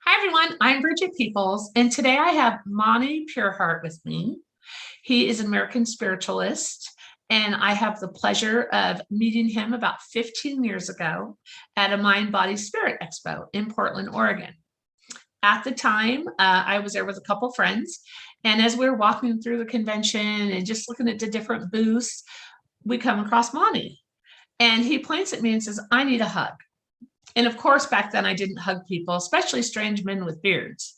Hi, everyone. I'm Bridget Peoples, and today I have Monty Pureheart with me. He is an American spiritualist, and I have the pleasure of meeting him about 15 years ago at a Mind, Body, Spirit Expo in Portland, Oregon. At the time, I was there with a couple friends, and as we were walking through the convention and just looking at the different booths, we come across Monty, and he points at me and says, "I need a hug." And of course, back then I didn't hug people, especially strange men with beards.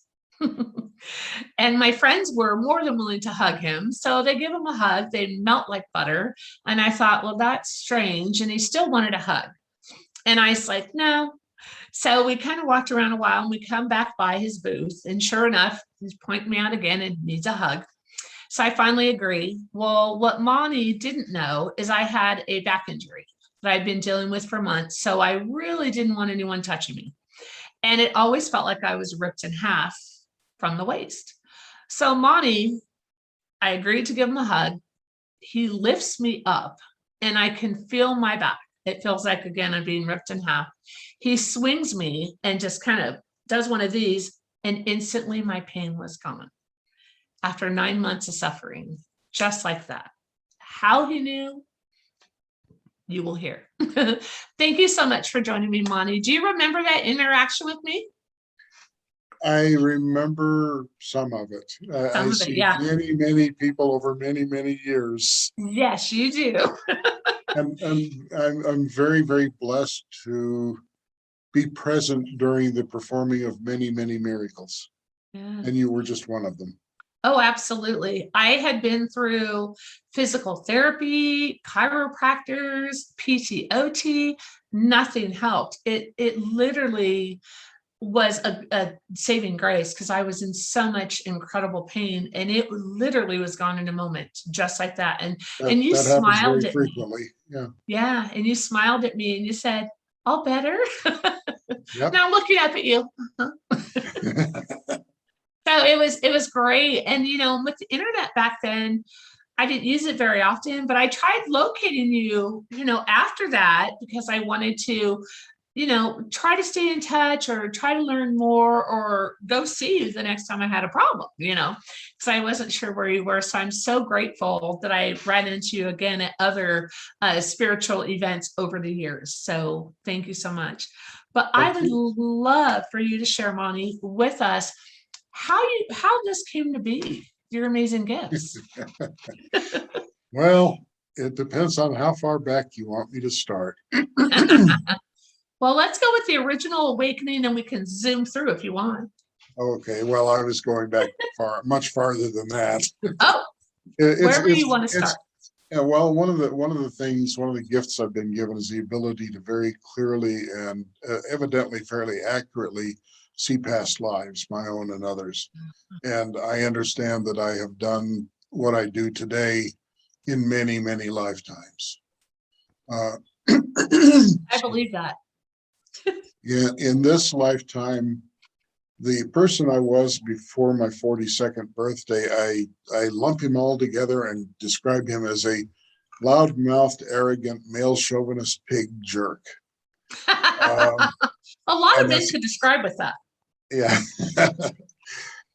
And my friends were more than willing to hug him. So they give him a hug, they melt like butter. And I thought, well, that's strange. And he still wanted a hug. And I was like, no. So we kind of walked around a while and we come back by his booth. And sure enough, he's pointing me out again and needs a hug. So I finally agree. Well, what Monty didn't know is I had a back injury that I'd been dealing with for months. So I really didn't want anyone touching me. And it always felt like I was ripped in half from the waist. So Monty, I agreed to give him a hug. He lifts me up and I can feel my back. It feels like, again, I'm being ripped in half. He swings me and just kind of does one of these, and instantly my pain was gone after 9 months of suffering, just like that. How he knew, you will hear. Thank you so much for joining me, Monty. Do you remember that interaction with me? I remember some of it. Some I of it, see yeah. many people over many years, Yes, you do. and I'm very blessed to be present during the performing of many miracles, Yeah. and you were just one of them. Oh, absolutely. I had been through physical therapy, chiropractors, PTOT. Nothing helped. It literally was a saving grace because I was in so much incredible pain, and it literally was gone in a moment, just like that. And you That happens smiled very at me. frequently. Yeah. Yeah, and you smiled at me and you said, "All better." Yep. Now I'm looking up at you. So it was great. And with the internet back then, I didn't use it very often, but I tried locating you, after that because I wanted to, try to stay in touch or try to learn more or go see you the next time I had a problem, because I wasn't sure where you were. So I'm so grateful that I ran into you again at other spiritual events over the years. So thank you so much. But I Thank would you. love for you to share, Monty, with us how this came to be, your amazing gifts. Well, it depends on how far back you want me to start. Well, let's go with the original awakening and we can zoom through if you want. Okay, well, I was going back much farther than that. Oh, wherever you want to start. Yeah, well, one of the gifts I've been given is the ability to very clearly and evidently fairly accurately see past lives, my own and others. And I understand that I have done what I do today in many lifetimes. Uh, I believe that. yeah, in this lifetime, the person I was before my 42nd birthday, I lump him all together and describe him as a loud-mouthed, arrogant, male chauvinist pig jerk. A lot of And men that's, could describe with that. yeah.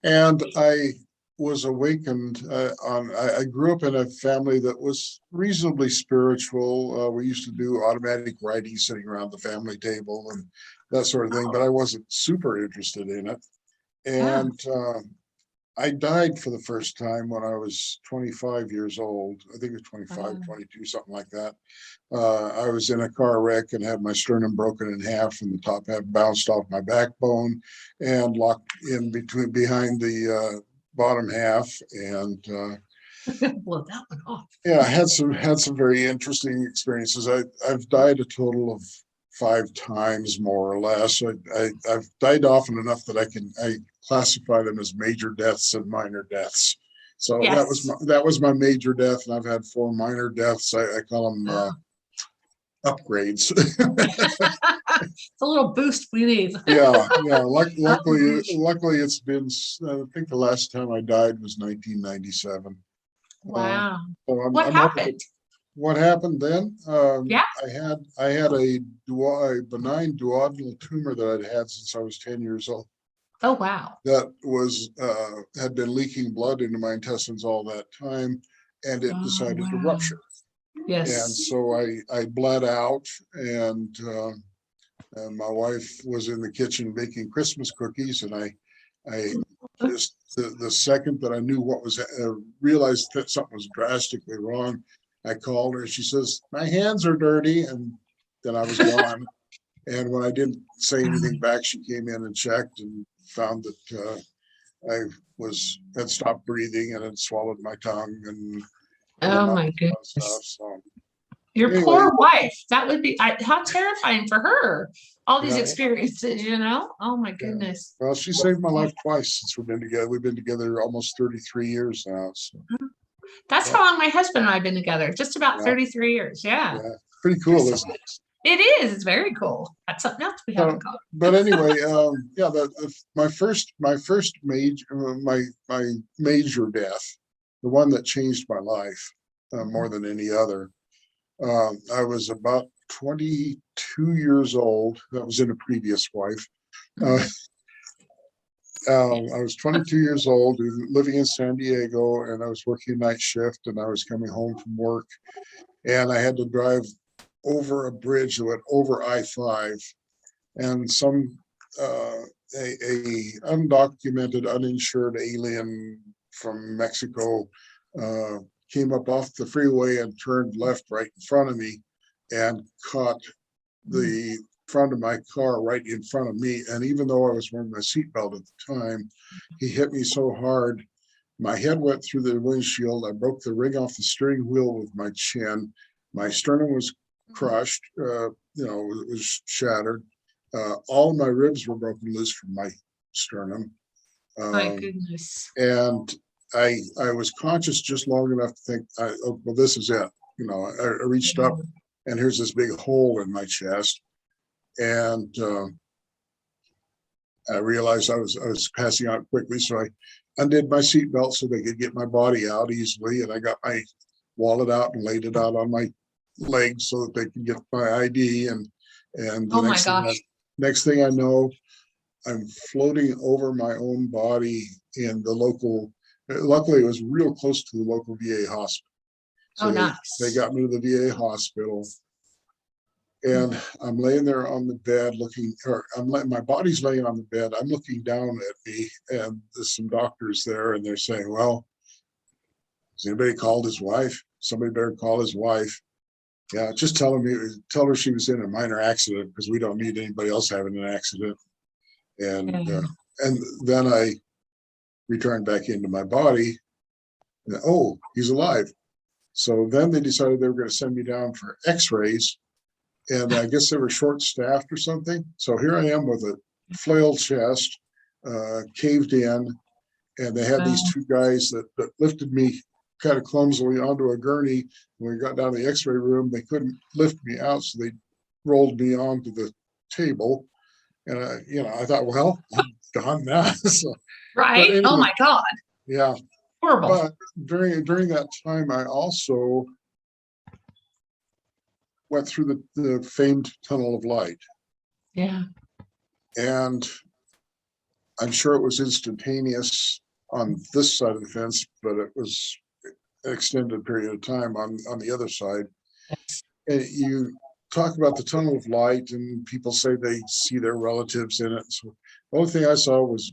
And I was awakened I grew up in a family that was reasonably spiritual. We used to do automatic writing sitting around the family table and that sort of thing, but I wasn't super interested in it. Yeah. And I died for the first time when I was 25 years old. I think it was 25, 22, something like that. I was in a car wreck and had my sternum broken in half, and the top half bounced off my backbone and locked in behind the bottom half. And Blow that one off. yeah, I had some very interesting experiences. I've died a total of 5 times, more or less. I've died often enough that I classify them as major deaths and minor deaths. So Yes. that was my major death, and I've had 4 minor deaths. I call them upgrades. It's a little boost we need. Yeah. Luckily, it's been. I think the last time I died was 1997. Wow. So What I'm over happened? what happened then. Yeah. I had a benign duodenal tumor that I'd had since I was 10 years old. Oh, wow. that was had been leaking blood into my intestines all that time, and it Oh, decided to wow. rupture. And Yes. so I bled out, and my wife was in the kitchen baking Christmas cookies, and I just the second that I knew what was realized that something was drastically wrong, I called her. She says, "My hands are dirty," and then I was gone. And when I didn't say anything back, she came in and checked and found that I had stopped breathing and had swallowed my tongue and Oh all my this kind of stuff. goodness. So Your anyway, poor wife. That would be how terrifying for her. All these yeah, experiences, you know? Oh my yeah. goodness. Well, she saved my life twice since we've been together. We've been together almost 33 years now. So That's yeah, how long my husband and I have been together. Just about yeah, 33 years. Yeah. yeah. Pretty cool, isn't it? It is. It's very cool. That's something else we have in So, common. but anyway, yeah, my first major my major death, the one that changed my life more than any other. I was about 22 years old. That was in a previous wife. Uh, I was 22 years old, living in San Diego, and I was working night shift, and I was coming home from work, and I had to drive over a bridge that went over I-5, and uh, a undocumented, uninsured alien from Mexico uh, came up off the freeway and turned left right in front of me and caught the front of my car right in front of me. And even though I was wearing my seatbelt at the time, he hit me so hard, my head went through the windshield. I broke the ring off the steering wheel with my chin. My sternum was crushed, it was shattered. All my ribs were broken loose from my sternum. My Um, goodness. and I was conscious just long enough to think, oh, well, this is it. I reached up, and here's this big hole in my chest, and I realized I was passing out quickly, so I undid my seatbelt so they could get my body out easily, and I got my wallet out and laid it out on my legs so that they could get my ID, and the Oh my gosh. next thing I know, I'm floating over my own body in the local. Luckily, it was real close to the local VA hospital, Oh, so they nice. got me to the VA hospital, and I'm laying there on the bed my body's laying on the bed. I'm looking down at me, and there's some doctors there, and they're saying, "Well, has anybody called his wife? Somebody better call his wife." Yeah, just tell her she was in a minor accident because we don't need anybody else having an accident. And Yeah. and then I returned back into my body. And, oh, he's alive. So then they decided they were going to send me down for X-rays, and I guess they were short-staffed or something. So here I am with a flailed chest, caved in, and they had these two guys that lifted me kind of clumsily onto a gurney. When we got down to the X-ray room, they couldn't lift me out, so they rolled me onto the table. And I thought, well, I'm gone now. So, but Right? Oh anyway, my God. yeah. Horrible. But during that time, I also went through the famed tunnel of light, Yeah. and I'm sure it was instantaneous on this side of the fence, but it was an extended period of time on the other side. And you talk about the tunnel of light, and people say they see their relatives in it. So the only thing I saw was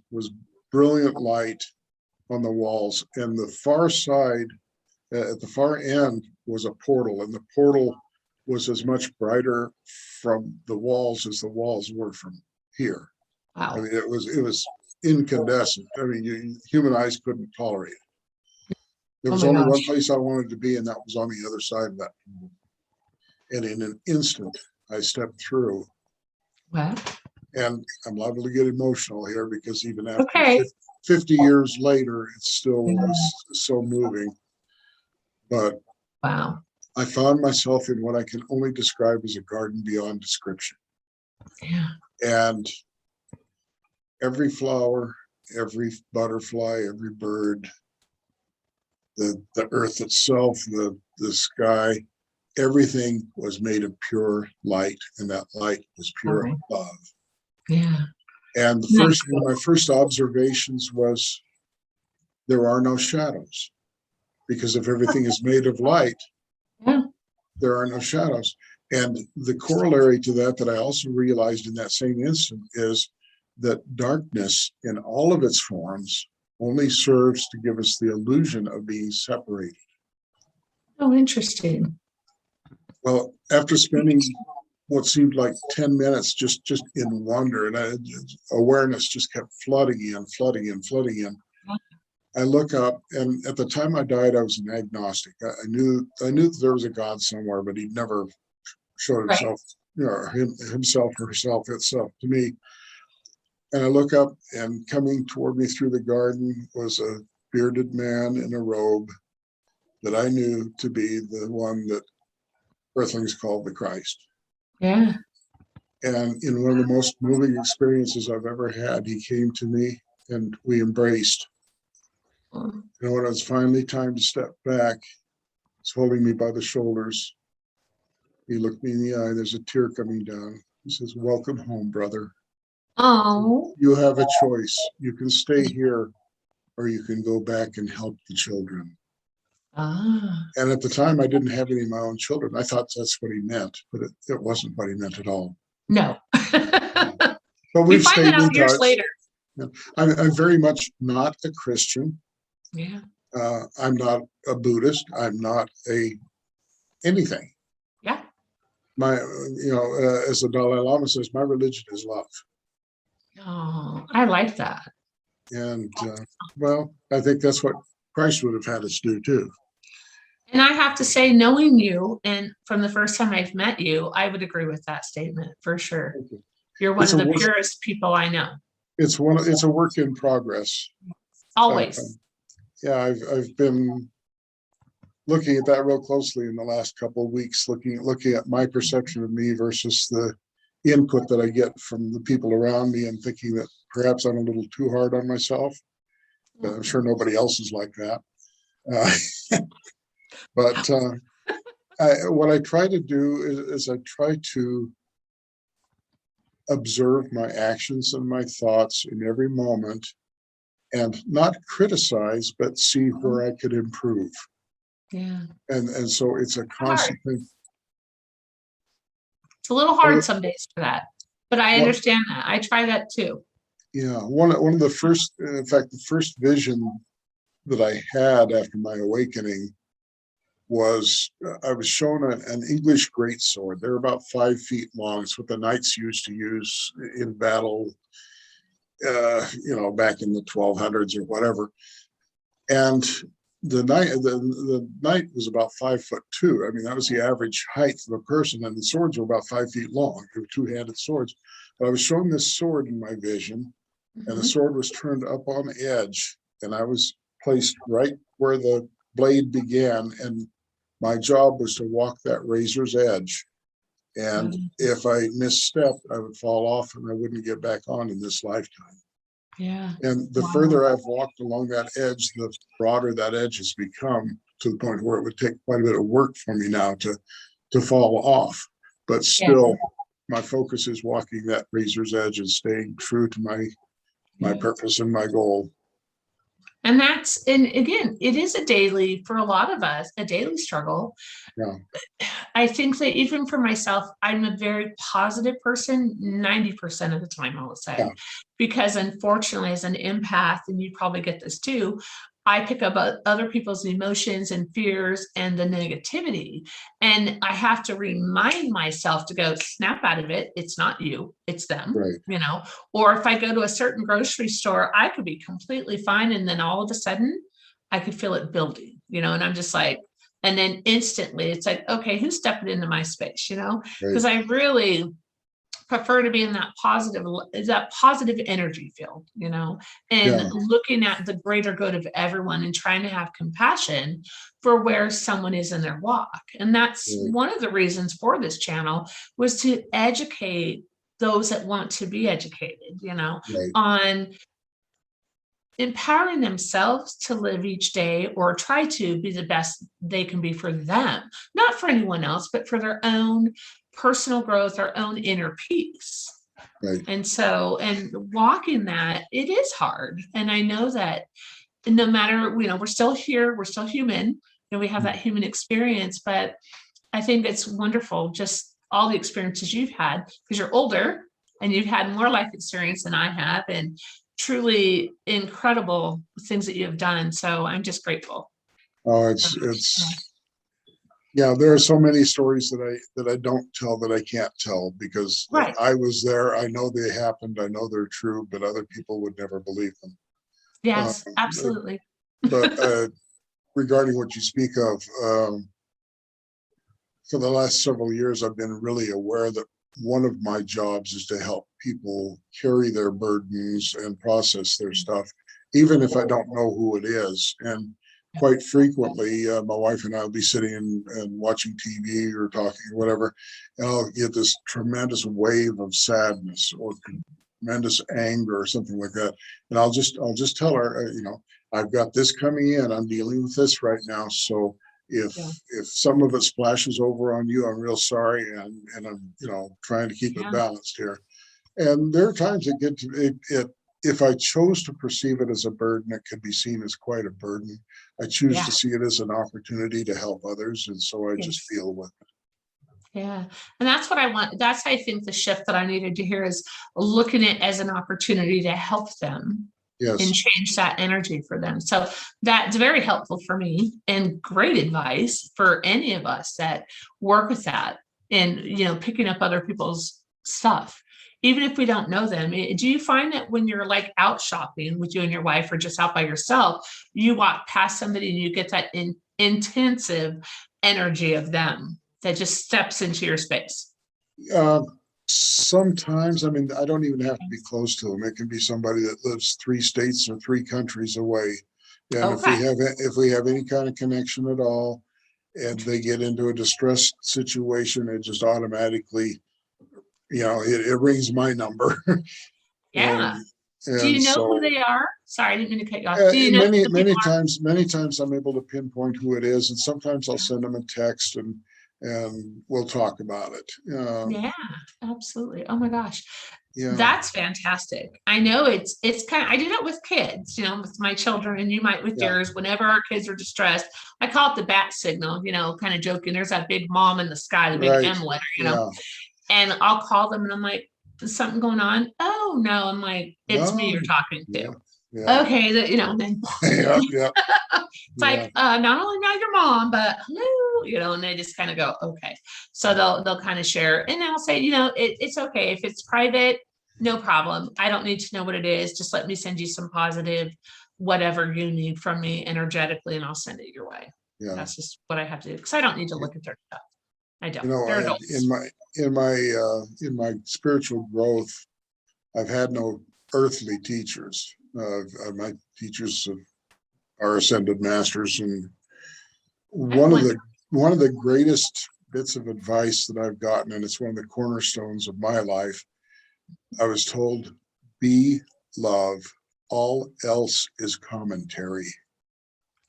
brilliant light on the walls, and the far side, at the far end, was a portal, and the portal was as much brighter from the walls as the walls were from here. I Wow. mean, it was incandescent. I mean, human eyes couldn't tolerate it. There Oh was my only one gosh. place I wanted to be, and that was on the other side of that. And in an instant, I stepped through. Well, And I'm liable to get emotional here because even after okay. 50 years later, it still was so moving. But Wow. I found myself in what I can only describe as a garden beyond description. Yeah. And every flower, every butterfly, every bird, the earth itself, the sky, everything was made of pure light, and that light was pure Oh, love. yeah. And one of my first observations was there are no shadows, because if everything is made of light, Yeah. there are no shadows. And the corollary to that I also realized in that same instant is that darkness in all of its forms only serves to give us the illusion of being separated. Oh, interesting. Well, after spending what seemed like 10 minutes just in wonder, and awareness just kept flooding in, I look up, and at the time I died, I was an agnostic. I knew that there was a God somewhere, but he'd never showed himself, himself or herself itself to me. And I look up, and coming toward me through the garden was a bearded man in a robe that I knew to be the one that Earthlings called the Christ. Yeah. And in one of the most moving experiences I've ever had, he came to me and we embraced. And when it was finally time to step back, he's holding me by the shoulders. He looked me in the eye. There's a tear coming down. He says, "Welcome home, brother. Oh. You have a choice. You can stay here or you can go back and help the children." Ah. And at the time, I didn't have any of my own children. I thought that's what he meant, but it wasn't what he meant at all. No. But we've find stayed that out in years touch. later. I'm very much not a Christian. Yeah. I'm not a Buddhist. I'm not anything. Yeah. As the Dalai Lama says, my religion is love. Oh, I like that. And well, I think that's what Christ would have had us do too. And I have to say, knowing you, and from the first time I've met you, I would agree with that statement for sure. You're one of the purest people I know. It's a work in progress. Always. I've been looking at that real closely in the last couple of weeks, looking at my perception of me versus the input that I get from the people around me, and thinking that perhaps I'm a little too hard on myself. But I'm sure nobody else is like that. But what I try to do is I try to observe my actions and my thoughts in every moment, and not criticize, but see where I could improve. Yeah. And so it's a constant thing. It's a little hard some days for that, but I understand that. I try that too. Yeah, one of the first, in fact, the first vision that I had after my awakening was I was shown an English greatsword. They're about 5 feet long. It's what the knights used to use in battle, back in the 1200s or whatever. And the knight was about 5'2". I mean, that was the average height of a person, and the swords were about 5 feet long. They were two-handed swords. But I was shown this sword in my vision, and the sword was turned up on edge, and I was placed right where the blade began, and my job was to walk that razor's edge. And if I misstepped, I would fall off and I wouldn't get back on in this lifetime. Yeah. And the further I've walked along that edge, the broader that edge has become, to the point where it would take quite a bit of work for me now to fall off. But still, my focus is walking that razor's edge and staying true to my purpose and my goal. And again, it is for a lot of us, a daily struggle. Yeah. I think that even for myself, I'm a very positive person 90% of the time, I would say, because unfortunately, as an empath, and you probably get this too, I pick up other people's emotions and fears and the negativity. And I have to remind myself to go snap out of it. It's not you, it's them, or if I go to a certain grocery store, I could be completely fine. And then all of a sudden I could feel it building, and I'm just like, and then instantly it's like, okay, who's stepping into my space, because I really prefer to be in that positive energy field, and looking at the greater good of everyone and trying to have compassion for where someone is in their walk. And that's one of the reasons for this channel, was to educate those that want to be educated, on empowering themselves to live each day, or try to be the best they can be for them, not for anyone else, but for their own personal growth, their own inner peace. Right. And so, and walking that, it is hard. And I know that no matter, we're still here, we're still human, and we have that human experience. But I think it's wonderful, just all the experiences you've had, because you're older and you've had more life experience than I have, and truly incredible things that you have done. So I'm just grateful. Oh, Yeah. yeah, there are so many stories that I don't tell, that I can't tell, because Right. I was there. I know they happened. I know they're true, but other people would never believe them. Uh, Yes, absolutely. but regarding what you speak of, for the last several years, I've been really aware that one of my jobs is to help people carry their burdens and process their stuff, even if I don't know who it is. And quite frequently, my wife and I will be sitting and watching TV or talking or whatever, and I'll get this tremendous wave of sadness or tremendous anger or something like that. And I'll just tell her, I've got this coming in. I'm dealing with this right now. So if Yeah. if some of it splashes over on you, I'm real sorry, and I'm trying to keep it Yeah. balanced here. And there are times it get to it if I chose to perceive it as a burden, it could be seen as quite a burden. I choose Yeah. to see it as an opportunity to help others, and so I just Yes. deal with it. Yeah. And that's what I want. That's, I think, the shift that I needed to hear is looking at it as an opportunity to help them and Yes, change that energy for them. So that's very helpful for me, and great advice for any of us that work with that, and, picking up other people's stuff, even if we don't know them. Do you find that when you're like out shopping with you and your wife, or just out by yourself, you walk past somebody and you get that intensive energy of them that just steps into your space? uh, sometimes, I mean, I don't even have to be close to them. It can be somebody that lives 3 states or 3 countries away, and Okay. if we have any kind of connection at all, and they get into a distressed situation, it just automatically, it rings my number. Yeah. and Do and you know who so they are? Sorry, I didn't mean to cut you off. Do you know many who the people many times I'm able to pinpoint who it is, and sometimes I'll send them a text, and we'll talk about it. are? Yeah, absolutely. Oh my gosh. Yeah, That's fantastic. I know it's kind of, I do that with kids, with my children, and you might with yeah, yours. Whenever our kids are distressed, I call it the bat signal, kind of joking. There's that big mom in the sky, the big right, M letter, yeah, and I'll call them and I'm like, is something going on? Oh no. I'm like, it's me no, you're talking yeah, to. yeah, Okay, then yeah, yeah, it's yeah, like, not only not your mom, but hello, and they just kind of go, okay. So they'll kind of share, and I'll say, it's okay if it's private, no problem. I don't need to know what it is. Just let me send you some positive, whatever you need from me energetically, and I'll send it your way. yeah. That's just what I have to do, because I don't need to look at their stuff. I don't. They're In adults. my spiritual growth, I've had no earthly teachers. My teachers are ascended masters, and I one of wonder. the one of the greatest bits of advice that I've gotten, and it's one of the cornerstones of my life. I was told, "Be love. All else is commentary."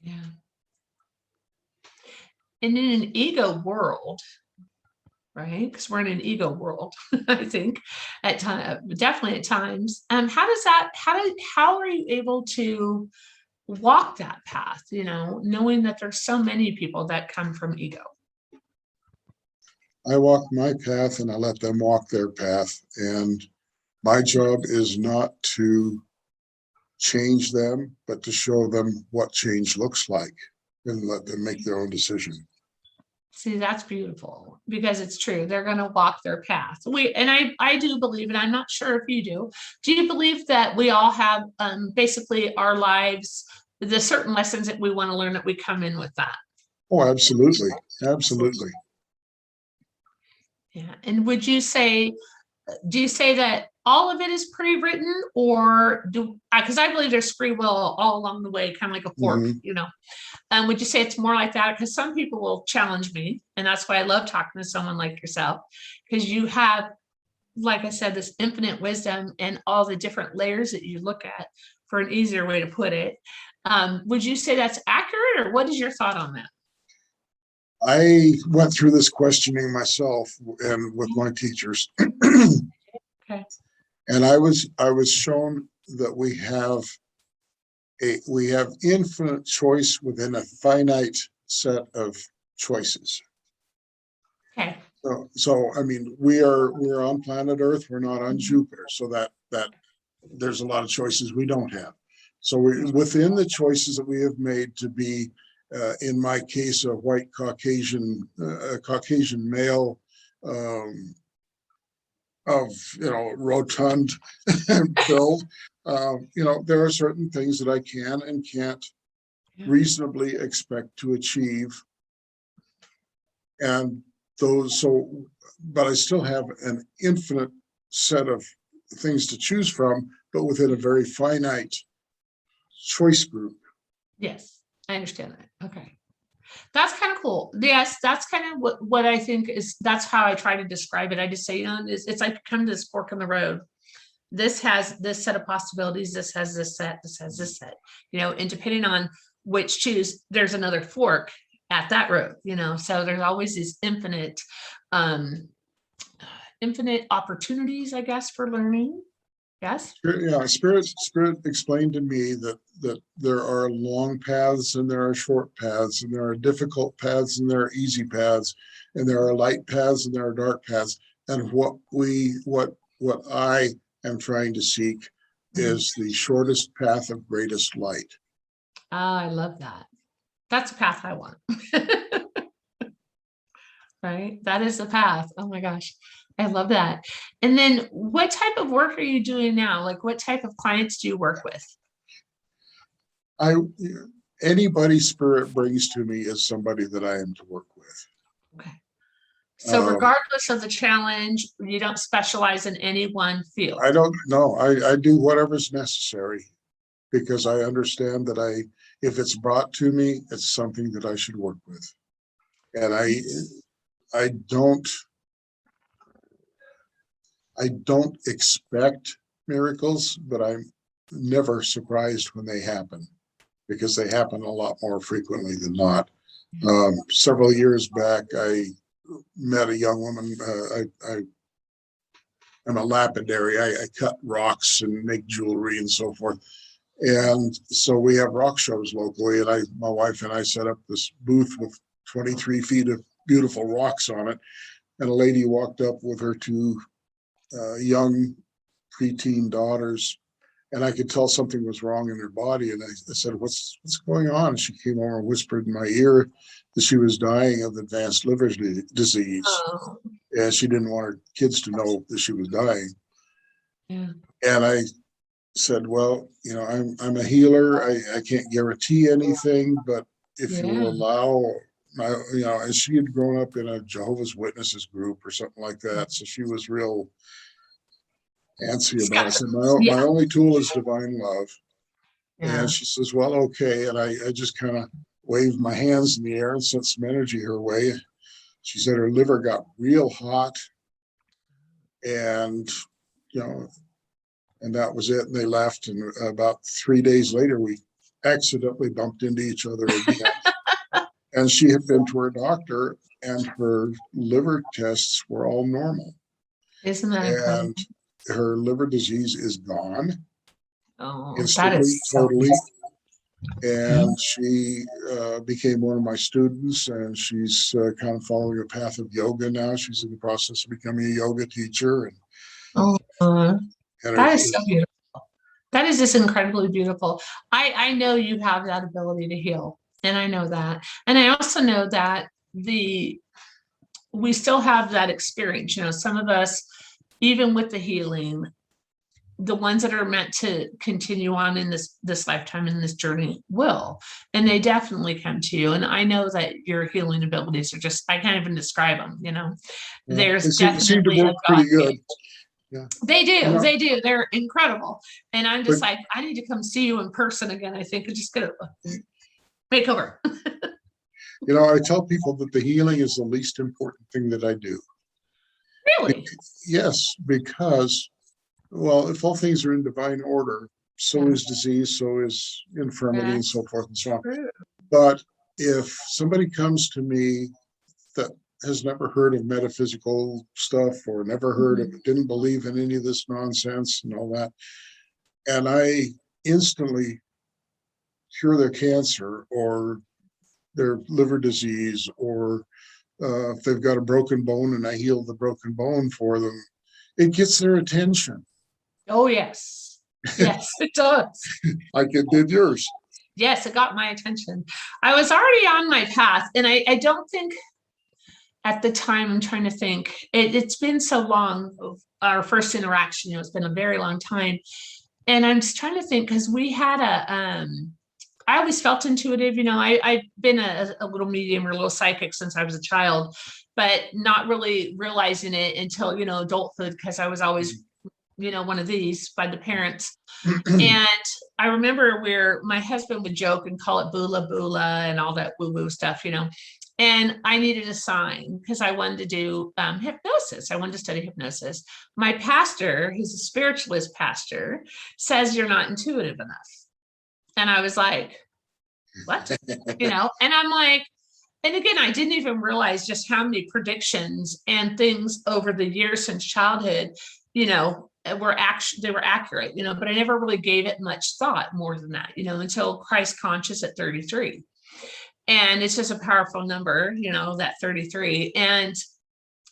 Yeah. And in an ego world, right? Because we're in an ego world, I think, at time, definitely at times. How does that? How are you able to walk that path? Knowing that there's so many people that come from ego. I walk my path, and I let them walk their path, and my job is not to change them, but to show them what change looks like, and let them make their own decision. See, that's beautiful, because it's true. They're going to walk their path. I do believe, and I'm not sure if you do. Do you believe that we all have basically our lives, the certain lessons that we want to learn, that we come in with that? Oh, absolutely. Absolutely. Yeah. And do you say that all of it is pre-written, or because I believe there's free will all along the way, kind of like a fork, Mm-hmm. would you say it's more like that? Because some people will challenge me, and that's why I love talking to someone like yourself, because you have, like I said, this infinite wisdom and all the different layers that you look at, for an easier way to put it. Would you say that's accurate, or what is your thought on that? I went through this questioning myself and with my teachers. Okay. And I was shown that we have infinite choice within a finite set of choices. Okay. So I mean, we're on planet Earth, we're not on Jupiter, so that there's a lot of choices we don't have. So we're within the choices that we have made to be, in my case, a white Caucasian male, um, of rotund build. There are certain things that I can and can't Yeah. reasonably expect to achieve, and but I still have an infinite set of things to choose from, but within a very finite choice group. Yes, I understand that. Okay. That's kind of cool. Yes, that's kind of what I think is, that's how I try to describe it. I just say, it's like kind of this fork in the road. This has this set of possibilities, this has this set, this has this set, and depending on which choose, there's another fork at that road, so there's always these um, infinite opportunities, I guess, for learning. Yes. Yeah, spirit explained to me that there are long paths and there are short paths, and there are difficult paths and there are easy paths, and there are light paths and there are dark paths. And what I am trying to seek is the shortest path of greatest light. Oh, I love that. That's the path I want. Right? That is the path. Oh my gosh. I love that. And then what type of work are you doing now? Like what type of clients do you work with? I Anybody spirit brings to me is somebody that I am to work with. Okay. So regardless of the challenge, you don't specialize in any one field. I don't know. I do whatever's necessary, because I understand that if it's brought to me, it's something that I should work with. And I don't expect miracles, but I'm never surprised when they happen, because they happen a lot more frequently than not. Several years back, I met a young woman. I'm a lapidary. I cut rocks and make jewelry and so forth. And so we have rock shows locally, and my wife and I set up this booth with 23 feet of beautiful rocks on it. And a lady walked up with her two young preteen daughters, and I could tell something was wrong in her body. And I said, "What's going on?" She came over and whispered in my ear that she was dying of advanced liver disease, Oh, and she didn't want her kids to know that she was dying. yeah. And I said, "Well, I'm a healer. I can't guarantee anything, but if you will allow and she had grown up in a Jehovah's Witnesses group or something like that, so she was real antsy about it. So my only tool is divine love." Yeah. And she says, "Well, okay." And I just kind of waved my hands in the air and sent some energy her way. She said her liver got real hot, and you know, and that was it. And they left. And about 3 days later, we accidentally bumped into each other again. And she had been to her doctor, and her liver tests were all normal. Isn't that incredible? And her liver disease is gone Oh, that instantly, is so totally. amazing. And she became one of my students, and she's kind of following a path of yoga now. She's in the process of becoming a yoga teacher. Oh, And that is so beautiful. That is just incredibly beautiful. I know you have that ability to heal, and I know that. And I also know that we still have that experience. Some of us, even with the healing, the ones that are meant to continue on in this lifetime, in this journey, will, and they definitely come to you. And I know that your healing abilities are just, I can't even describe them. There's seem to definitely work pretty good. Yeah. They do. They're incredible. And I'm just like, I need to come see you in person again. I think I'm just gonna makeover. I tell people that the healing is the least important thing that I do. Really? Yes, because, well, if all things are in divine order, so is disease, so is infirmity, and so forth and so on. True. But if somebody comes to me that has never heard of metaphysical stuff or never heard of, didn't believe in any of this nonsense and all that. And I instantly cure their cancer or their liver disease, or if they've got a broken bone and I heal the broken bone for them, it gets their attention. Oh, yes. Yes, it does. Like it did yours. Yes, it got my attention. I was already on my path, and I don't think at the time, I'm trying to think, it's been so long, our first interaction, it's been a very long time. And I'm just trying to think, because we had I always felt intuitive, I've been a little medium or a little psychic since I was a child, but not really realizing it until, adulthood, because I was always, one of these by the parents. And I remember where my husband would joke and call it bula bula and all that woo woo stuff, and I needed a sign because I wanted to do hypnosis. I wanted to study hypnosis. My pastor, he's a spiritualist pastor, says you're not intuitive enough. And I was like, what? And I'm like, and again, I didn't even realize just how many predictions and things over the years since childhood, were accurate, but I never really gave it much thought more than that, until Christ conscious at 33. And it's just a powerful number, that 33. And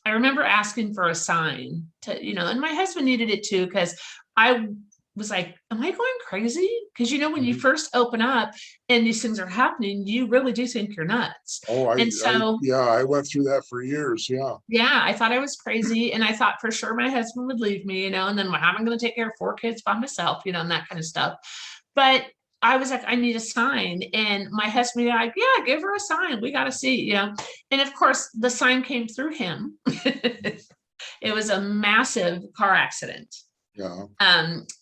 I remember asking for a sign to, and my husband needed it too, because I was like, am I going crazy? Because, when you first open up and these things are happening, you really do think you're nuts. Oh, I went through that for years. Yeah. Yeah. I thought I was crazy. And I thought for sure my husband would leave me, and then how am I going to take care of 4 kids by myself, and that kind of stuff. But I was like, I need a sign. And my husband was like, yeah, give her a sign. We got to see, And of course, the sign came through him. It was a massive car accident. Yeah.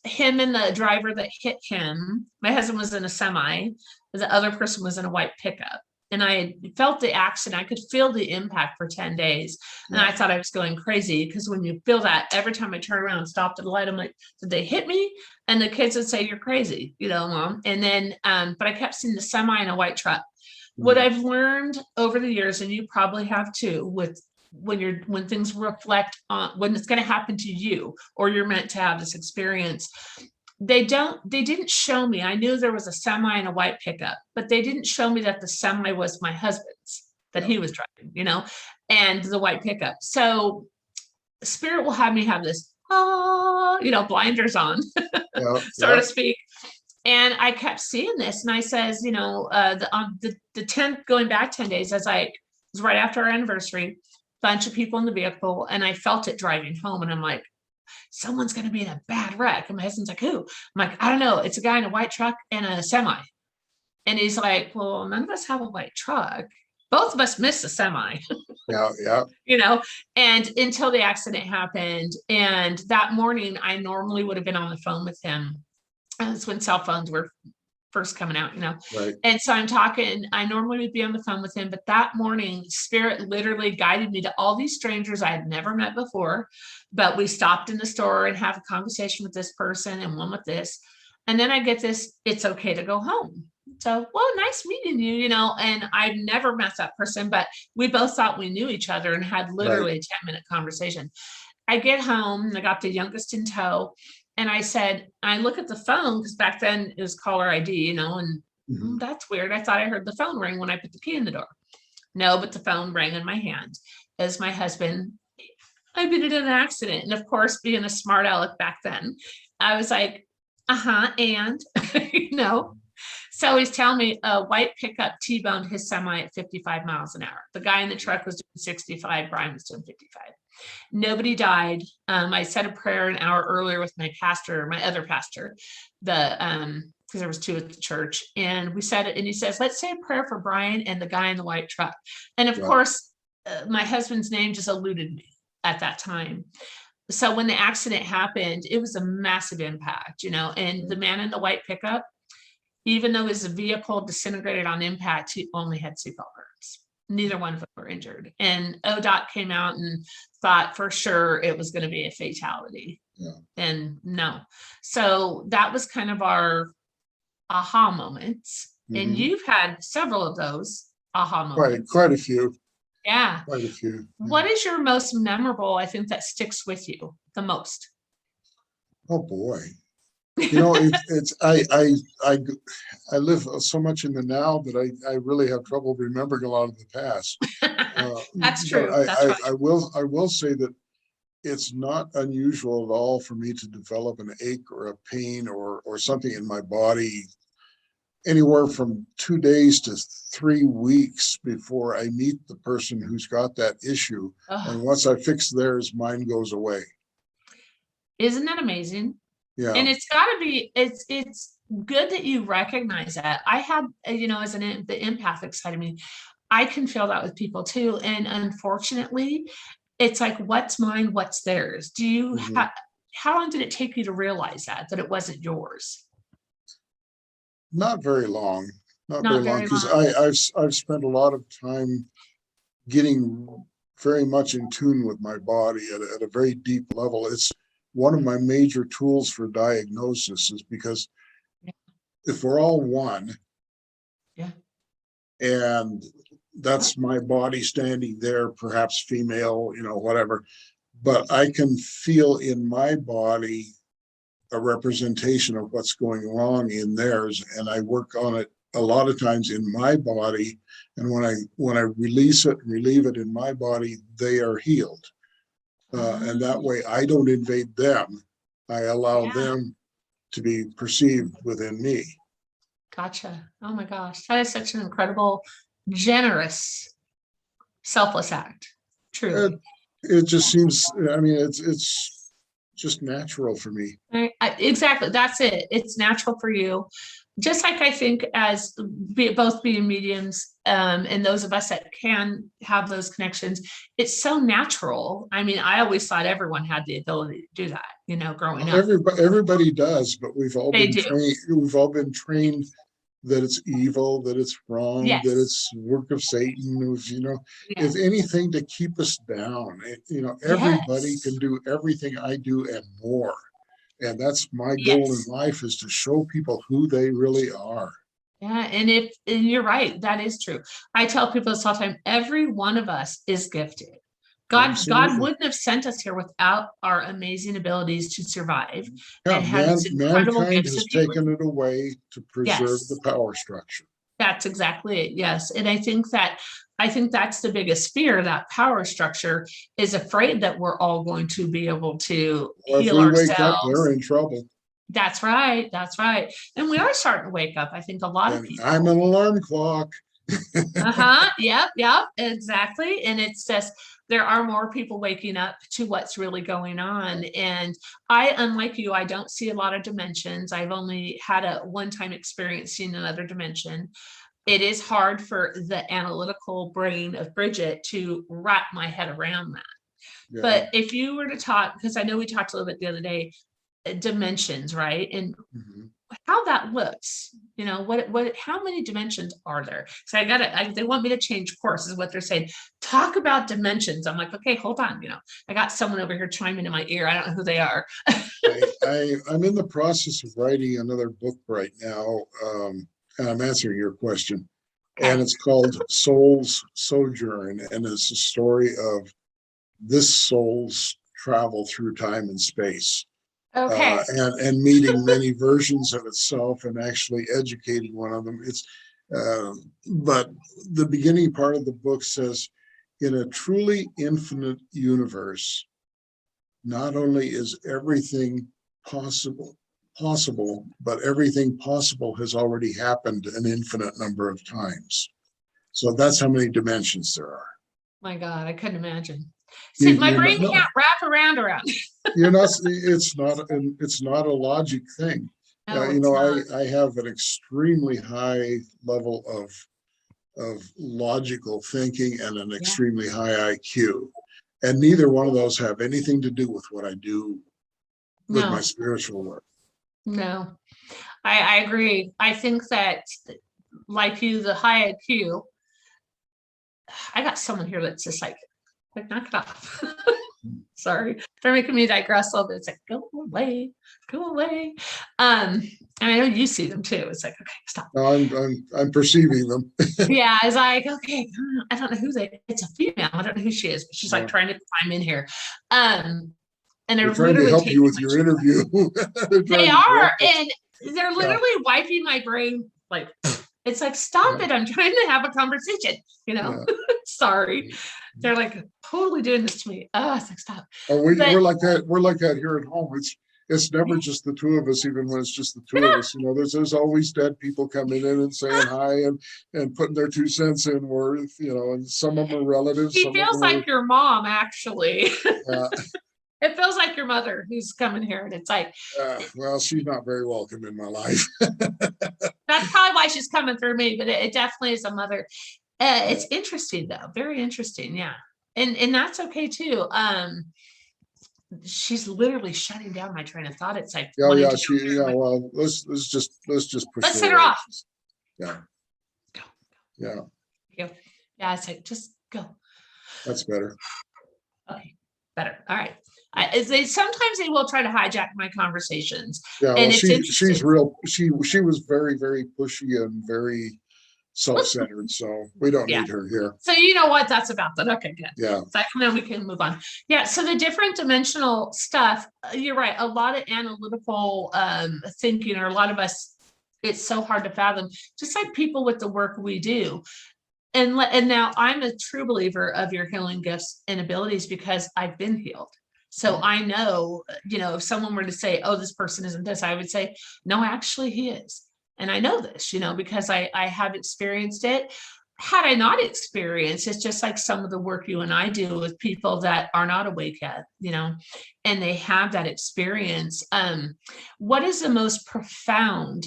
Him and the driver that hit him, my husband was in a semi, the other person was in a white pickup. And I felt the accident. I could feel the impact for 10 days. And I thought I was going crazy, because when you feel that, every time I turn around and stopped at the light, I'm like, did they hit me? And the kids would say, you're crazy, Mom. And then, but I kept seeing the semi in a white truck. What I've learned over the years, and you probably have too, with when things reflect on when it's going to happen to you, or you're meant to have this experience, they didn't show me. I knew there was a semi and a white pickup, but they didn't show me that the semi was my husband's, that he was driving, and the white pickup. So spirit will have me have this, blinders on, so to speak. And I kept seeing this, and I says, the 10 going back 10 days, as it was right after our anniversary, bunch of people in the vehicle, and I felt it driving home, and I'm like, someone's going to be in a bad wreck. And my husband's like, who? I'm like, I don't know. It's a guy in a white truck and a semi. And he's like, well, none of us have a white truck. Both of us missed the semi. Yeah. And until the accident happened. And that morning, I normally would have been on the phone with him. And that's when cell phones were first coming out, Right. And so I normally would be on the phone with him, but that morning, spirit literally guided me to all these strangers I had never met before, but we stopped in the store and have a conversation with this person and one with this. And then I get this, it's okay to go home. So, well, nice meeting you, and I've never met that person, but we both thought we knew each other and had literally a 10-minute conversation. I get home and I got the youngest in tow. And I said, I look at the phone, because back then it was caller ID, and that's weird. I thought I heard the phone ring when I put the key in the door. No, but the phone rang in my hand as my husband. I've been in an accident. And of course, being a smart aleck back then, I was like, and, So he's telling me a white pickup T-boned his semi at 55 miles an hour. The guy in the truck was doing 65. Brian was doing 55. Nobody died. I said a prayer an hour earlier with my other pastor, because there was 2 at the church, and we said it, and he says, let's say a prayer for Brian and the guy in the white truck. And of course, my husband's name just eluded me at that time. So when the accident happened, it was a massive impact, and the man in the white pickup, even though his vehicle disintegrated on impact, he only had seatbelt burns. Neither one of them were injured. And ODOT came out and thought for sure it was going to be a fatality. Yeah. And no. So that was kind of our aha moments. And you've had several of those aha moments. Quite a few. Yeah. quite a few. Yeah. What is your most memorable, I think, that sticks with you the most? Oh boy. I live so much in the now that I really have trouble remembering a lot of the past. Uh, That's but true. That's right. I will say that it's not unusual at all for me to develop an ache or a pain or something in my body anywhere from 2 days to 3 weeks before I meet the person who's got that issue. Oh, And once I fix theirs, mine goes away. isn't that amazing? Yeah. And it's got to be, it's good that you recognize that. I have, as the empathic side of me, I can feel that with people too. And unfortunately, it's like, what's mine, what's theirs? Do you Mhm. have, how long did it take you to realize that it wasn't yours? Not very long, not very Not long, very because long. I've spent a lot of time getting very much in tune with my body at a very deep level. It's one of my major tools for diagnosis is because Yeah. if we're all one Yeah. and that's my body standing there, perhaps female, whatever, but I can feel in my body a representation of what's going wrong in theirs, and I work on it a lot of times in my body. And when I release it, relieve it in my body, they are healed. And that Oh, way, I don't invade them. I allow yeah. them to be perceived within me. Gotcha. Oh my gosh. That is such an incredible, generous, selfless act. It, Truly. it just seems. I mean, it's just natural for me. Right. Exactly. That's it. It's natural for you. Just like I think as both being mediums, and those of us that can have those connections, it's so natural. I mean, I always thought everyone had the ability to do that, growing up. Everybody does, but They do. we've all been trained that it's evil, that it's wrong, that Yes. it's work of Satan, Yes. it's anything to keep us down. Everybody can Yes. do everything I do and more. And that's my goal in Yes. life, is to show people who they really are. Yeah, and you're right, that is true. I tell people this all the time, every one of us is gifted. God Absolutely. wouldn't have sent us here without our amazing abilities to survive Yeah, and had these incredible mankind gifts of has healing. taken it away to preserve the Yes, power structure. that's exactly it. Yes. And I think that's the biggest fear, that power structure is afraid that we're all going to be able to Or if heal we wake up, they're ourselves. in trouble. That's right. That's right. And we are starting to wake up. I think a lot of And I'm people. an alarm clock. Uh-huh. Yep, yep, exactly. And it's just there are more people waking up to what's really going on. And I, unlike you, I don't see a lot of dimensions. I've only had a one-time experience seeing another dimension. It is hard for the analytical brain of Bridget to wrap my head around that. Yeah. But if you were to talk, because I know we talked a little bit the other day, dimensions, right? And Mhm. how that looks, how many dimensions are there? So they want me to change course is what they're saying. Talk about dimensions. I'm like, okay, hold on. I got someone over here chiming in my ear. I don't know who they are. I'm in the process of writing another book right now, and I'm answering your question. And Okay. it's called Soul's Sojourn, and it's a story of this soul's travel through time and space, Okay. and meeting many versions of itself and actually educating one of them. Uh, but the beginning part of the book says, in a truly infinite universe, not only is everything possible, but everything possible has already happened an infinite number of times. So that's how many dimensions there are. My God, I couldn't imagine. You, See, my you're brain not, can't wrap around. you're not, it's not a logic thing. No, it's not. I have an extremely high level of logical thinking and an Yeah. extremely high IQ. And neither one of those have anything to do with what I do with my No, spiritual work. no. I agree. I think that like you, the high IQ, I got someone here that's just like knock it off. Sorry, they're making me digress a little bit. It's like, go away, go away. And I know you see them too. It's like, okay, stop. No, I'm perceiving them. Yeah, it's like, okay, I don't know who it's a female. I don't know who she is, but she's like No. trying to climb in here. And They're they're trying to literally help you taking with my your interview. They're they trying to are, direct us. and they're Yeah, literally wiping my brain. Like, it's like, stop yeah, it. I'm trying to have a conversation, yeah. Sorry. They're like totally doing this to me. Oh, it's like, stop. And But we're like that. We're like that here at home. It's never yeah, just the two of us, even when it's just the two of us. There's always dead people coming in and saying hi and putting their 2 cents in worth, and some of them are relatives, she some of feels them are like your mom, actually. uh, It feels like your mother who's coming here. And it's like, well, she's not very welcome in my life. that's probably why she's coming through me, but it definitely is a mother. Yeah, It's interesting though. Very interesting. Yeah. And that's okay too. She's literally shutting down my train of thought. It's like yeah, wanting yeah. to go there. Yeah. Well, let's just push Let's her send her away. off. Yeah, Go, yeah. go. Yeah, it's like, just go. That's better. Okay, better. All right. Sometimes they will try to hijack my conversations, Yeah. Well, and it's she's interesting. real. She was very, very pushy and very self-centered. So we don't Yeah. need her here. So you know what that's about then. Okay, good. Yeah. So then we can move on. Yeah. So the different dimensional stuff, you're right. A lot of analytical thinking, or a lot of us, it's so hard to fathom, just like people with the work we do. And now I'm a true believer of your healing gifts and abilities because I've been healed. So I know, if someone were to say, oh, this person isn't this, I would say, no, actually he is. And I know this, because I have experienced it. Had I not experienced, it's just like some of the work you and I do with people that are not awake yet, and they have that experience. What is the most profound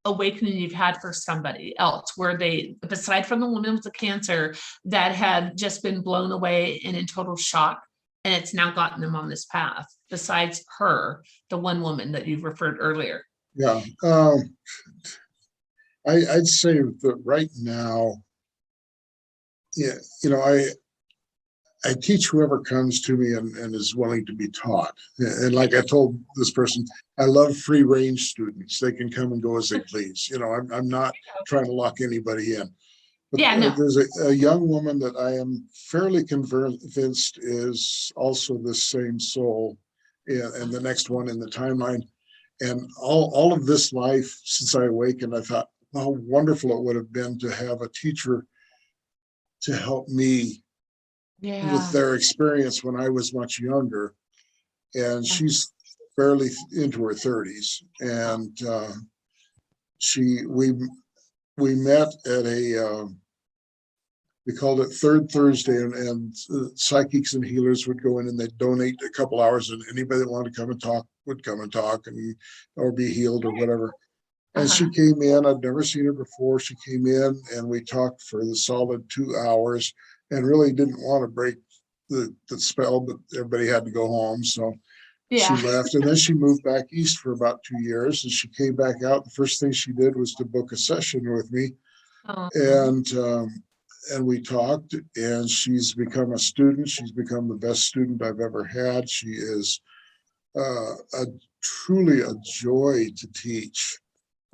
awakening you've had for somebody else, where they, aside from the woman with the cancer, that had just been blown away and in total shock, and it's now gotten them on this path, besides her, the one woman that you've referred earlier? Yeah. I'd say that right now, yeah, I teach whoever comes to me and is willing to be taught. And like I told this person, I love free range students. They can come and go as they please. I'm not trying to lock anybody in. But Yeah, no. there's a young woman that I am fairly convinced is also the same soul, and the next one in the timeline. And all of this life since I awakened, I thought how wonderful it would have been to have a teacher to help me with Yeah. their experience when I was much younger. And she's barely into her 30s. And we met at we called it Third Thursday, and psychics and healers would go in and they'd donate a couple hours, and anybody that wanted to come and talk would come and talk or be healed or whatever. And she came in. I'd never seen her before. She came in and we talked for the solid 2 hours and really didn't want to break the spell, but everybody had to go home. So she left. And then she moved back east for about 2 years. And she came back out. The first thing she did was to book a session with me. And we talked, and she's become a student. She's become the best student I've ever had. She is truly a joy to teach.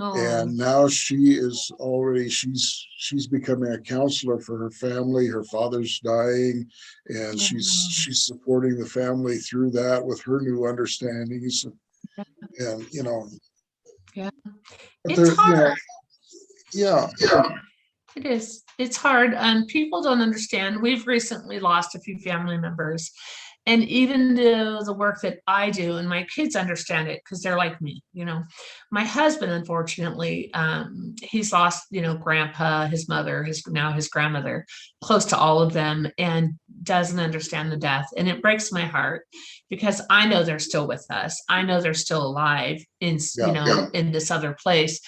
And now she's becoming a counselor for her family. Her father's dying, and she's supporting the family through that with her new understandings. And Yeah. but It's hard. Yeah. It is. It's hard. People don't understand. We've recently lost a few family members. And even the work that I do, and my kids understand it because they're like me, My husband, unfortunately, he's lost, grandpa, his mother, his grandmother, close to all of them, and doesn't understand the death. And it breaks my heart because I know they're still with us. I know they're still alive in this other place.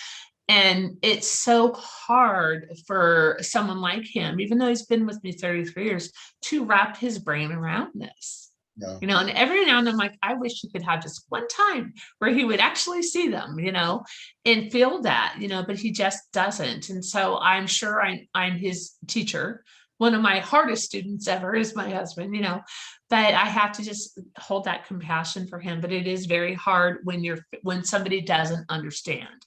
And it's so hard for someone like him, even though he's been with me 33 years, to wrap his brain around this. Yeah. And every now and then I'm like, I wish he could have just one time where he would actually see them, and feel that, but he just doesn't. And so I'm sure I'm his teacher, one of my hardest students ever is my husband, but I have to just hold that compassion for him. But it is very hard when somebody doesn't understand.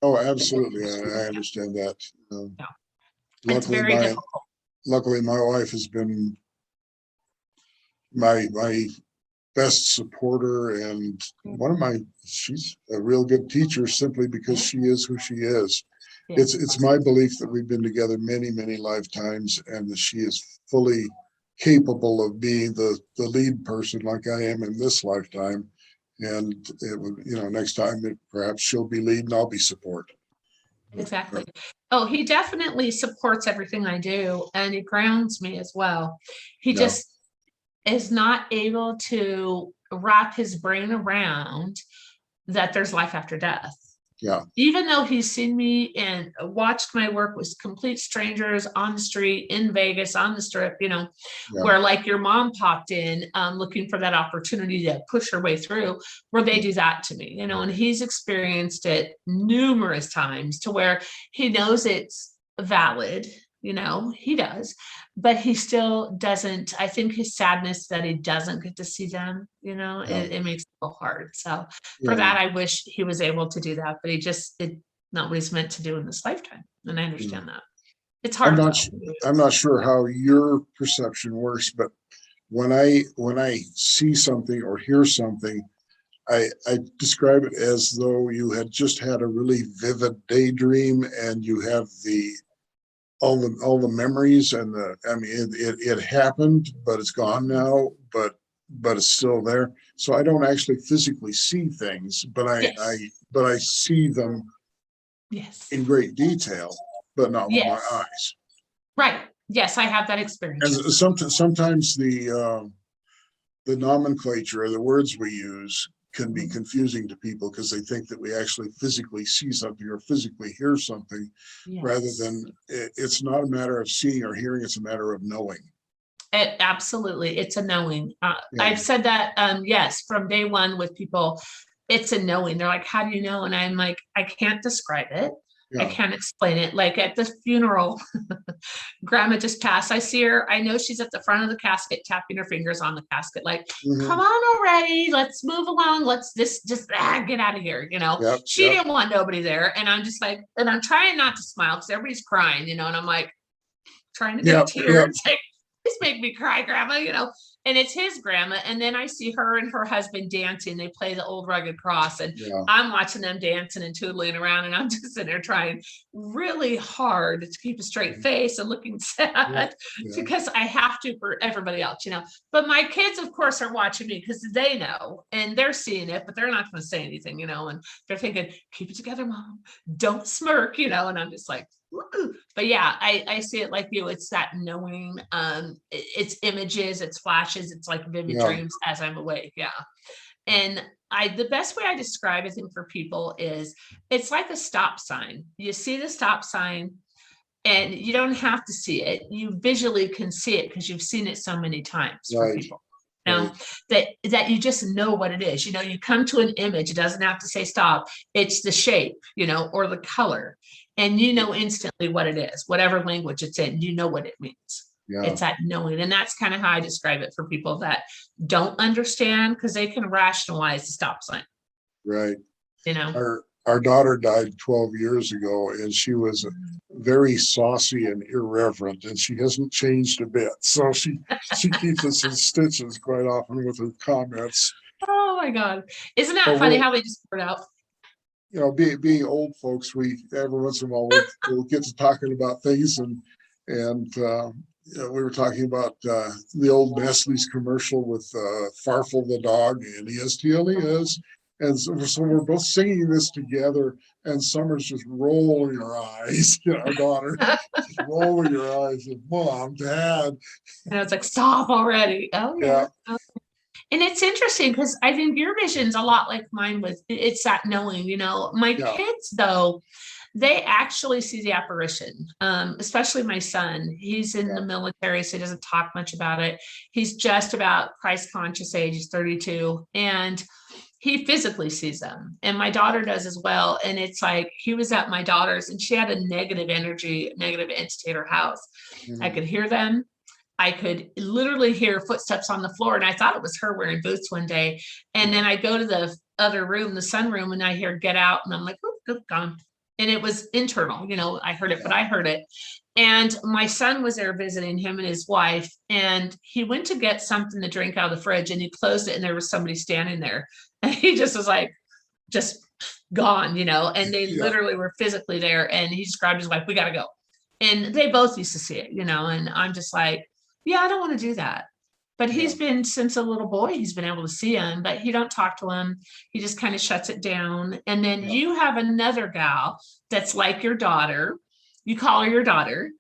Oh, absolutely. I understand that. Yeah. It's Luckily, very my difficult. luckily my wife has been my best supporter and she's a real good teacher simply because she is who she is. Yeah. It's my belief that we've been together many, many lifetimes and that she is fully capable of being the lead person like I am in this lifetime. And it would, next time perhaps she'll be lead and I'll be support. Exactly. Oh, he definitely supports everything I do, and he grounds me as well. He Yeah. just is not able to wrap his brain around that there's life after death. Yeah. Even though he's seen me and watched my work with complete strangers on the street in Vegas, on the strip, where like your mom popped in looking for that opportunity to push her way through, where they do that to me, and he's experienced it numerous times to where he knows it's valid, he does, but he still doesn't. I think his sadness that he doesn't get to see them, it makes it a little hard. So for that, I wish he was able to do that, but it's not what he's meant to do in this lifetime. And I understand that. It's hard. I'm not sure how your perception works, but when I see something or hear something, I describe it as though you had just had a really vivid daydream and you have all the memories and it happened, but it's gone now, but it's still there. So I don't actually physically see things, but I see them in great detail, but not with my eyes. Right. Yes, I have that experience. And sometimes the nomenclature or the words we use can be confusing to people because they think that we actually physically see something or physically hear something, rather than it's not a matter of seeing or hearing, it's a matter of knowing. Absolutely. It's a knowing. I've said that, yes, from day one with people, it's a knowing. They're like, how do you know? And I'm like, I can't describe it. I can't explain it. Like at the funeral, grandma just passed. I see her. I know she's at the front of the casket, tapping her fingers on the casket, like, come on already. Let's move along. Let's just get out of here. She didn't want nobody there. And I'm just like, and I'm trying not to smile because everybody's crying, and I'm like trying to get tears. Like, please make me cry, grandma, and it's his grandma. And then I see her and her husband dancing. They play the Old Rugged Cross, and I'm watching them dancing and tootling around, and I'm just sitting there trying really hard to keep a straight face and looking sad because I have to for everybody else, but my kids of course are watching me because they know and they're seeing it, but they're not going to say anything, and they're thinking, keep it together, mom, don't smirk, and I'm just like, ooh. But yeah, I see it like you. It's that knowing, it's images, it's flashes, it's like vivid dreams as I'm awake. Yeah. And the best way I describe, I think, for people is it's like a stop sign. You see the stop sign and you don't have to see it. You visually can see it because you've seen it so many times for people. That you just know what it is. You come to an image, it doesn't have to say stop. It's the shape, or the color. And instantly what it is, whatever language it's in, what it means. It's that knowing. And that's kind of how I describe it for people that don't understand, because they can rationalize the stop sign. Right. Our daughter died 12 years ago, and she was very saucy and irreverent, and she hasn't changed a bit. So she keeps us in stitches quite often with her comments. Oh my God. Isn't that funny how they just put out? Being old folks, we every once in a while we'll get to talking about things, and we were talking about the old Nestle's commercial with Farfel the dog, and he is. And so we're both singing this together, and Summer's just rolling her eyes. Our daughter just rolling her eyes, and Mom, Dad. And it's like, stop already. Oh yeah. And it's interesting because I think your vision's a lot like mine with it's that knowing, my kids though, they actually see the apparition, especially my son. He's in the military, so he doesn't talk much about it. He's just about Christ conscious age. He's 32. And he physically sees them, and my daughter does as well. And it's like he was at my daughter's and she had a negative energy, negative entity at her house. I Mhm. could hear them. I could literally hear footsteps on the floor, and I thought it was her wearing boots one day. And then I go to the other room, the sunroom, and I hear "get out," and I'm like, "Oh, gone." And it was internal, I heard it, but I heard it. And my son was there visiting, him and his wife, and he went to get something to drink out of the fridge, and he closed it, and there was somebody standing there, and he just was like, just gone, and they Yeah, literally were physically there. And he just grabbed his wife, "We got to go." And they both used to see it, and I'm just like, yeah, I don't want to do that. But yeah, he's been, since a little boy, he's been able to see him, but he don't talk to him. He just kind of shuts it down. And then yeah. you have another gal that's like your daughter. You call her your daughter.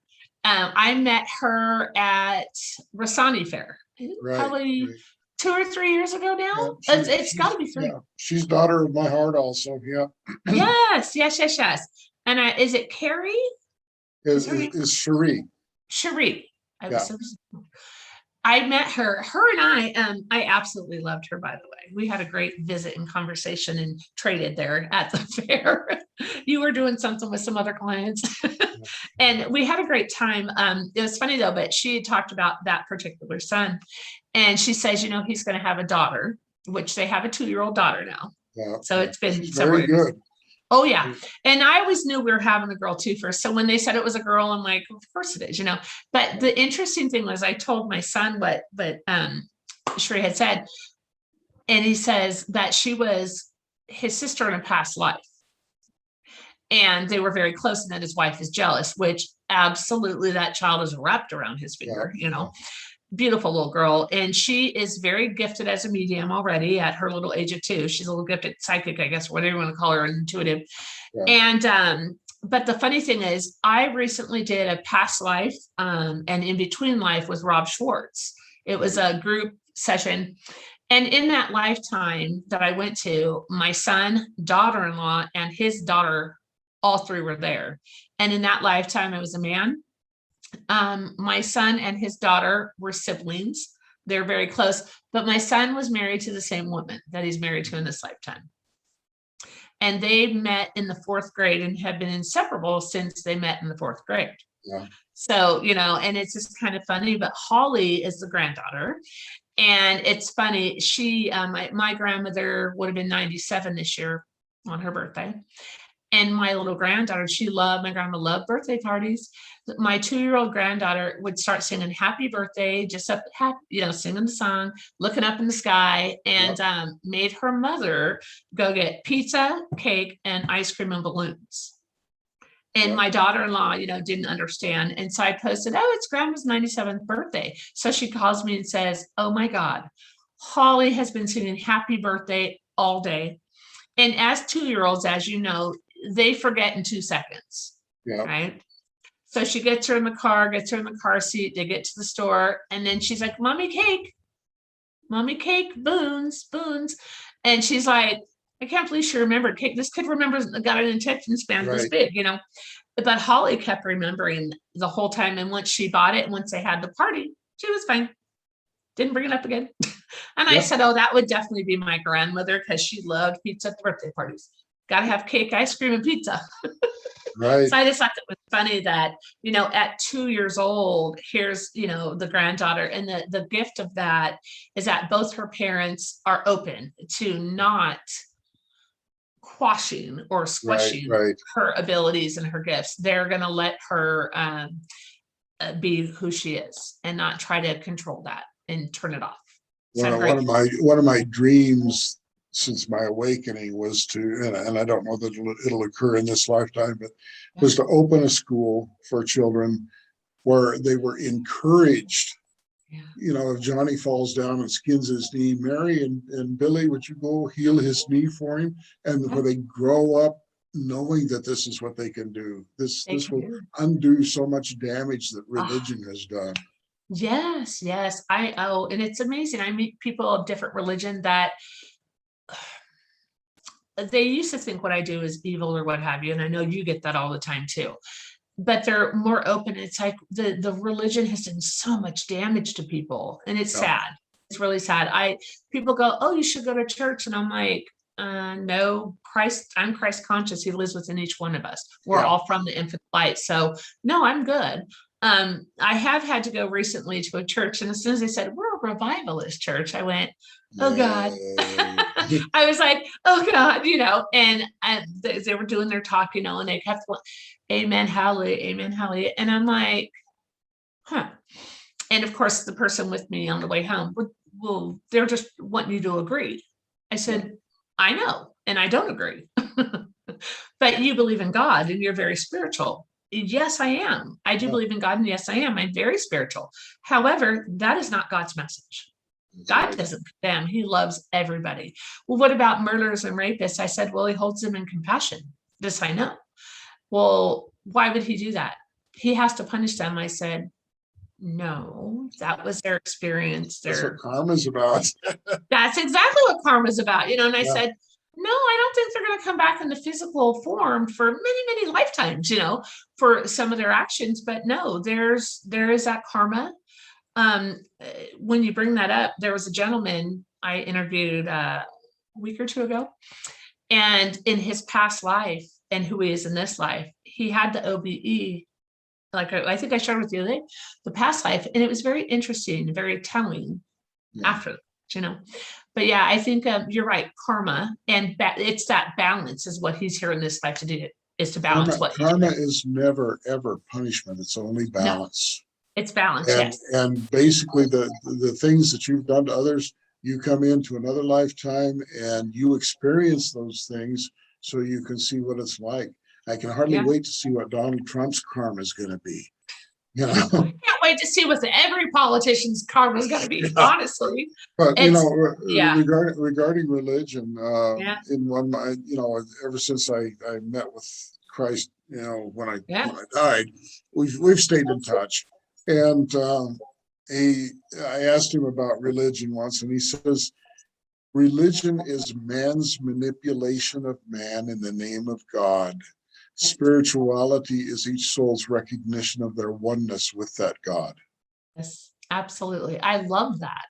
I met her at Rasani Fair, Right, probably right. 2 or 3 years ago now. Yeah, It's got to be three. yeah, she's daughter of my heart also. Yeah. Yes, yes, yes, yes. And is it Carrie? Is her name Is Cherie. Cherie? I Yeah. was so. I met her. Her and I absolutely loved her, by the way. We had a great visit and conversation and traded there at the fair. You were doing something with some other clients. And we had a great time. It was funny though, but she had talked about that particular son. And she says, he's going to have a daughter, which they have a 2-year-old daughter now. Yeah, So yeah. it's been She's several very years. good. Oh yeah. And I always knew we were having a girl too first. So when they said it was a girl, I'm like, of course it is, But the interesting thing was I told my son what Sheree had said. And he says that she was his sister in a past life. And they were very close, and that his wife is jealous, which absolutely that child is wrapped around his Yeah, finger. Beautiful little girl. And she is very gifted as a medium already at her little age of 2. She's a little gifted psychic, I guess, whatever you want to call her, intuitive. yeah. And but the funny thing is, I recently did a past life and in between life with Rob Schwartz. It was a group session. And in that lifetime that I went to, my son, daughter-in-law, and his daughter, all 3 were there. And in that lifetime, I was a man. My son and his daughter were siblings. They're very close, but my son was married to the same woman that he's married to in this lifetime. And they met in the 4th grade and have been inseparable since they met in the 4th grade. Yeah. So, and it's just kind of funny, but Holly is the granddaughter. And it's funny, she, my grandmother would have been 97 this year on her birthday. And my little granddaughter, my grandma loved birthday parties. My 2-year-old granddaughter would start singing happy birthday, just up, singing the song, looking up in the sky, and made her mother go get pizza, cake, and ice cream and balloons. And my daughter-in-law, didn't understand. And so I posted, "Oh, it's grandma's 97th birthday." So she calls me and says, "Oh my God, Holly has been singing happy birthday all day." And as 2-year-olds, as you know, they forget in 2 seconds. Yeah. Right. So she gets her in the car seat. They get to the store. And then she's like, "Mommy cake, boons. And she's like, I can't believe she remembered cake. This kid remembers, got an attention span this big, But Holly kept remembering the whole time. And once she bought it, once they had the party, she was fine. Didn't bring it up again. And I said, "Oh, that would definitely be my grandmother, because she loved pizza at the birthday parties. Got to have cake, ice cream, and pizza." Right. So I just thought it was funny that, at 2 years old, here's, the granddaughter. And the gift of that is that both her parents are open to not quashing or squashing her abilities and her gifts. They're going to let her be who she is and not try to control that and turn it off. One of my dreams since my awakening was to, and I don't know that it'll occur in this lifetime, but was to open a school for children where they were encouraged. If Johnny falls down and skins his knee, Mary and Billy, would you go heal his knee for him? And where they grow up knowing that this is what they can do. This will undo so much damage that religion has done. Yes. And it's amazing. I meet people of different religion that they used to think what I do is evil or what have you. And I know you get that all the time too. But they're more open. It's like the religion has done so much damage to people, and it's sad. really sad. People go, oh, you should go to church. And I'm like, no, I'm Christ conscious. He lives within each one of us. We're Yeah. all from the infinite light. So no, I'm good. I have had to go recently to a church, and as soon as they said, we're a revivalist church, I went, oh God. I was like, oh God, and they were doing their talk, and they kept going, amen, hallelujah, amen, hallelujah. And I'm like, huh. And of course, the person with me on the way home, well, they're just wanting you to agree. I said, I know, and I don't agree. But you believe in God and you're very spiritual. Yes, I am. I do believe in God, and yes, I am. I'm very spiritual. However, that is not God's message. God doesn't condemn. He loves everybody. Well, what about murderers and rapists? I said, well, he holds them in compassion. This I know. Well, why would he do that? He has to punish them. I said, no, that was their experience. That's what karma's about. That's exactly what karma's about, and I Yeah. said, no, I don't think they're going to come back in the physical form for many, many lifetimes, for some of their actions. But no, there is that karma. When you bring that up, there was a gentleman I interviewed a week or two ago, and in his past life and who he is in this life, he had the OBE. Like I think I shared with you the past life, and it was very interesting, very telling after, But yeah, I think you're right. Karma, and it's that balance is what he's here in this life to do, is to balance karma is never ever punishment. It's only balance. No, it's balance. And, yes. And basically the things that you've done to others, you come into another lifetime and you experience those things so you can see what it's like. I can hardly wait to see what Donald Trump's karma is going to be. I can't wait to see what every politician's karma is going to be, honestly. But regarding religion, in one, ever since I met with Christ, when I died, we've stayed in touch. And I asked him about religion once, and he says, religion is man's manipulation of man in the name of God. Spirituality is each soul's recognition of their oneness with that God. Yes, absolutely. I love that.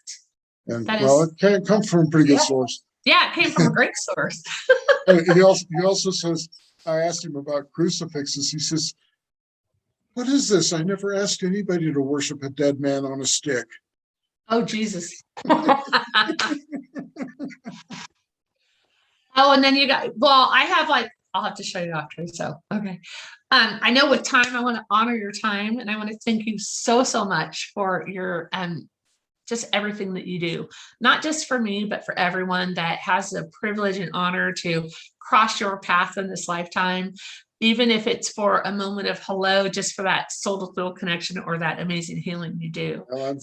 And it can come from a pretty good source. Yeah, it came from a great source. He also says, I asked him about crucifixes. He says, what is this? I never asked anybody to worship a dead man on a stick. Oh, Jesus. Oh, and then I have I'll have to show you after. So, okay. I know with time, I want to honor your time, and I want to thank you so, so much for your, just everything that you do, not just for me, but for everyone that has the privilege and honor to cross your path in this lifetime, even if it's for a moment of hello, just for that soul to soul connection or that amazing healing you do. I'm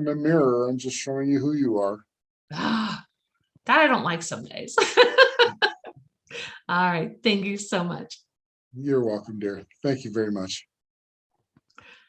a mirror. I'm just showing you who you are. That I don't like some days. All right. Thank you so much. You're welcome, dear. Thank you very much.